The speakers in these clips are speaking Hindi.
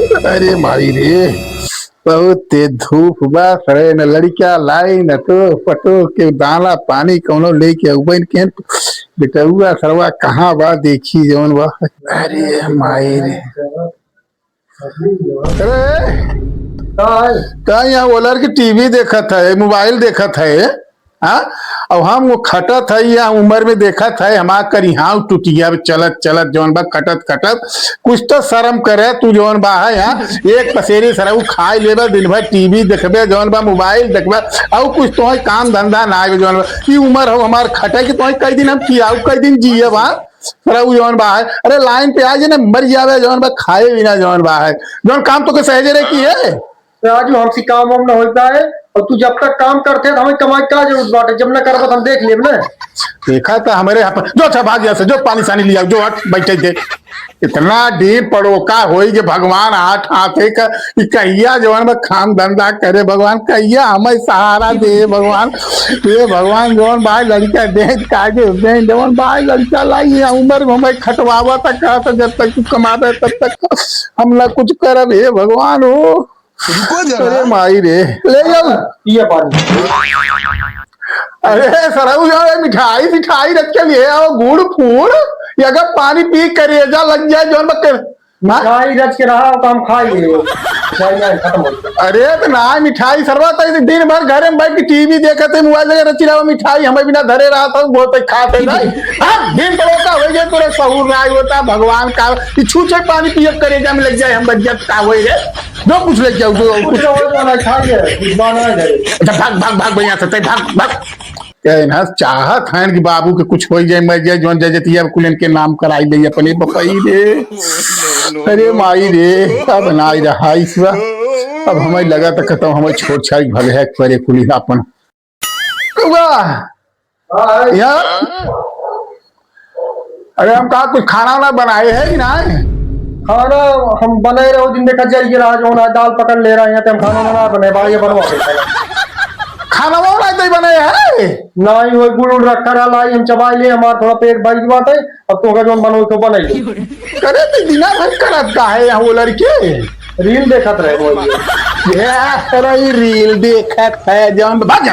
अरे माई रे, बहुत तेज धूप बा। सड़े न लड़का लाई न तो पटो के दाना पानी कौनो लेके उबन के बेटुआ सरवा कहाँ बा देखी जौन बा। अरे माई रे, अरे का यहाँ ओलर की टीवी देखत है, मोबाइल देखत है। हाँ, अब हम वो खटत है या उम्र में देखत है हमार करिहा टूटिया चलत चलत जौन बा कटत कटत कुछ तो शर्म करे तू जौन बा है। यहाँ एक पसेरी सरऊ खाए लेबे दिन भर टीवी देखबे जौन बा मोबाइल देखबे और कुछ तो काम धंधा ना आए जौन बा ई उम्र हो हमार खटे की तो कई दिन हम किया कई दिन जिये बा सरऊ जौन बा है। अरे लाइन पे आ जाए ना मर जावे जौन बा खाए बिना जौन बा है जौन काम तो के सहजे रे की है। राजू हमसे काम वाम ना होता है और तू जब तक काम करते हमें कमाई का जरूरत बाटे जब ना करब हम देख लेब ना। देखा था हमारे यहाँ पर जो अच्छा भाग गया से जो पानी सानी लिया जो हट बैठे थे इतना डीप पड़ोका होई कि भगवान आठ हाथे का कहिया जवान में खाम धंधा करे भगवान कहिया हमें सहारा दे भगवान ये भगवान जवान भाई लड़का दे कागे दे जवान भाई लड़का लाई उम्र में हमें खटवावा तक कहता जब तक तू कमावे तब तक हम ना कुछ करब हे भगवान हो। अरे माई रे ले जाओ ये पानी। अरे सरऊ जो मिठाई मिठाई रख के लिए आओ गुड़ फूड़ ये अगर पानी पी करेजा लग जाए जो मिठाई रच के रहा काम खाई खत्म हो गया। अरे तो ना मिठाई सरवा दिन भर घरे में बैठ के टीवी देखते मोबाइल लगे रची रहा मिठाई हमें बिना धरे रहा था बहुत खाते नहीं दिन पड़ोसा हो गए पूरे सहूर ना होता भगवान का छूचे पानी पिए करेजा में लग जाए हम बज्जत का हो गए जो कुछ लग जाओ भाग भाग भाग भैया से भाग भाग कहना चाहत हैं कि बाबू के कुछ हो जाए मर जाए जौन जजतिया कुलन के नाम कराई दे अपने बपई रे। अरे माई रे अब ना रहा ईश्वर अब हमें लगा था खत्म हमें छोड़ छाड़ भले है करे कुली अपन अरे हम कहा कुछ खाना वाना बनाए है कि ना खाना हम बने रहे दिन देखा जाइए रहा जो ना दाल पकड़ ले रहे हैं तो हम खाना बना बने बाहर ये बनवा खाना वाना नहीं बने है ना ही वो गुड़ रखा रहा हम चबाई ले हमारा थोड़ा पेट भरी बात है अब तो जो बनो तो बने करे तो दिना भर करत का है यहाँ वो लड़के रील देखत रहे वो ये रील देखत है जौन भाग जा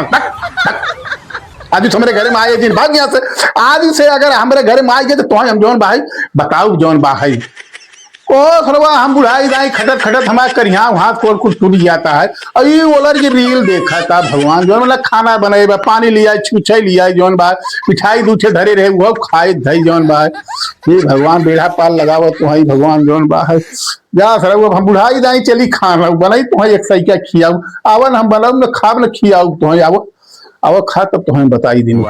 आज हमारे घर में आए दिन भाग यहाँ से आज से अगर हमारे घर में आए तो हम जौन भाई बताओ जौन भाई ओ सरवा हम बुढ़ाई दाई खटत खटत हमारे करिया हाथ कोल कुछ टूट जाता है और ये ओलर की रील देखा था भगवान जो मतलब खाना बनाए पानी लिया छूछे लिया जौन बा मिठाई दूठे धरे रहे वो खाए धई जौन बा ये भगवान बेड़ा पाल लगाव तो है भगवान जौन बा है जा सर वो हम बुढ़ाई दाई चली खाना बनाई तो एक सही क्या खियाऊ आवन हम बनाऊ न खाब न खियाऊ तो आवो आवो खा तब तो हमें बताई दिन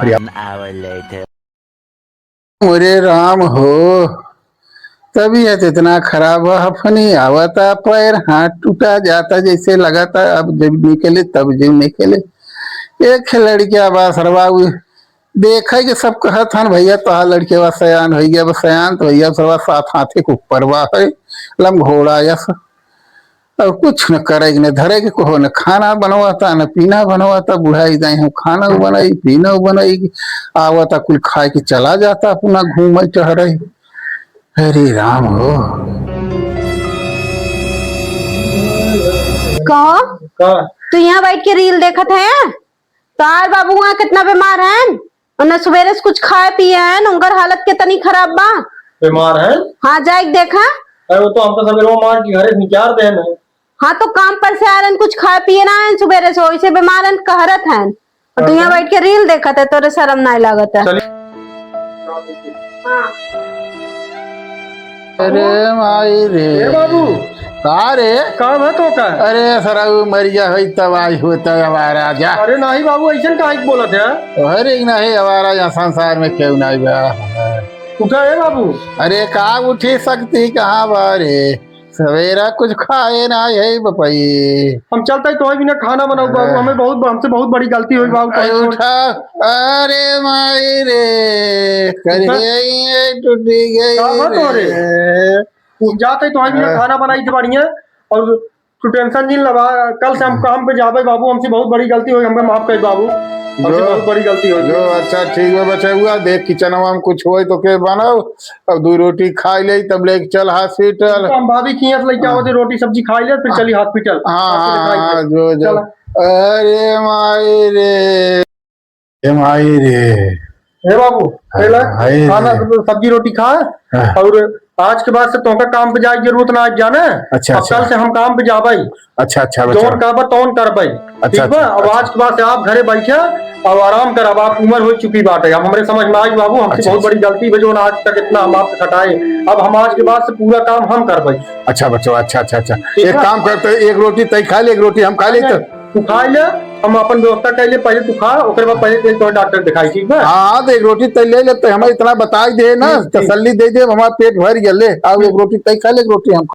अरे राम हो तबीयत इतना खराब हफनी आवता पैर हाथ टूटा जाता जैसे लगाता अब जब निकले तब जब निकले एक लड़किया बा सरवा देखे कि सब कहत हन भैया तो लड़के बा सयान हो गया बस सयान तो भैया सरवा साथ हाथे के ऊपर बा है लम घोड़ा यस और कुछ न करे न धरे के कहो न खाना बनवाता न पीना बनवाता बुढ़ाई जाए हम खाना बनाई पीना बनाई आवता कुल खाए के चला जाता अपना घूम टहरे। अरे राम हो कहो तू यहाँ बैठ के रील देखत है तार बाबू वहाँ कितना बीमार है न सवेरे से कुछ खाए पिए हैं उनकर हालत कितनी खराब बा बीमार है। हाँ जाए देखा अरे वो तो हम तो सवेरे मार की घरे निचार दे न हाँ तो काम पर से आ रहे कुछ खाए पिए ना है सवेरे से वैसे बीमार है कहरत है और तू यहाँ बैठ के रील देखत है तोरे शर्म नहीं लागत है। अरे माई रे बाबू रे काम है तो का अरे सर मरिया हो तबाही होता हमारा जा। अरे नहीं बाबू ऐसा काहे बोलत है अरे नहीं हमारा यहाँ संसार में क्यों नहीं बा उठा है बाबू। अरे का उठी सकती कहाँ बारे सवेरा कुछ खाए ना यही बपाई हम चलते तो भी ना खाना बनाओ बाबू हमें बहुत हमसे बहुत बड़ी गलती हुई बाबू उठा। अरे माई रे करिए टूटी गई जाते तो भी ना खाना बनाई थी बढ़िया और तू टेंशन नहीं लगा, कल से हम काम पे जाबे बाबू, हमसे बहुत बड़ी गलती हुई, हमको माफ कर बाबू, हमसे जो- बहुत बड़ी गलती हुई। जो अच्छा ठीक है बचा हुआ, देख किचनवा में कुछ होए तो के बनाओ, अब 2 रोटी खा ले तब लेके चल हॉस्पिटल। हम भाभी की लेके आओ, रोटी सब्जी खा ले फिर चली हॉस्पिटल। हाँ जो जो चला। अरे माई रे, ए माई रे, हे बाबू पहले हाय। खाना सब्जी रोटी खा, हाँ। और आज के बाद से तोहका काम पे जाए जरूरत ना आज जाना। अच्छा, अब अच्छा। कल से हम काम पे जाबे, अच्छा अच्छा जोन बच्चा, कहबा तोन करबे, ठीक बा। अच्छा, अब आज के बाद से आप घरे बैठे और आराम कर, अब आप उम्र हो चुकी बात है, अब हमारे समझ में आई बाबू, हमसे अच्छा, बहुत बड़ी गलती है जो आज तक इतना हम आपसे खटाए, अब हम आज के बाद से पूरा काम हम करबे। अच्छा बच्चा, अच्छा अच्छा अच्छा, ठीक एक है। काम करते हैं, एक रोटी तय खा ले, एक रोटी हम खा ले तो। तू खा ले, हम अपन व्यवस्था कर ले, पहले तू खा, ओकर बाद पहले तो डॉक्टर दिखाई, ठीक बा। हाँ तो एक रोटी तय ले लेते, हमें इतना बता दे ना, ठीक, ठीक। तसल्ली दे दे, हमारा पेट भर गया, ले अब एक रोटी तय खा ले, एक रोटी हम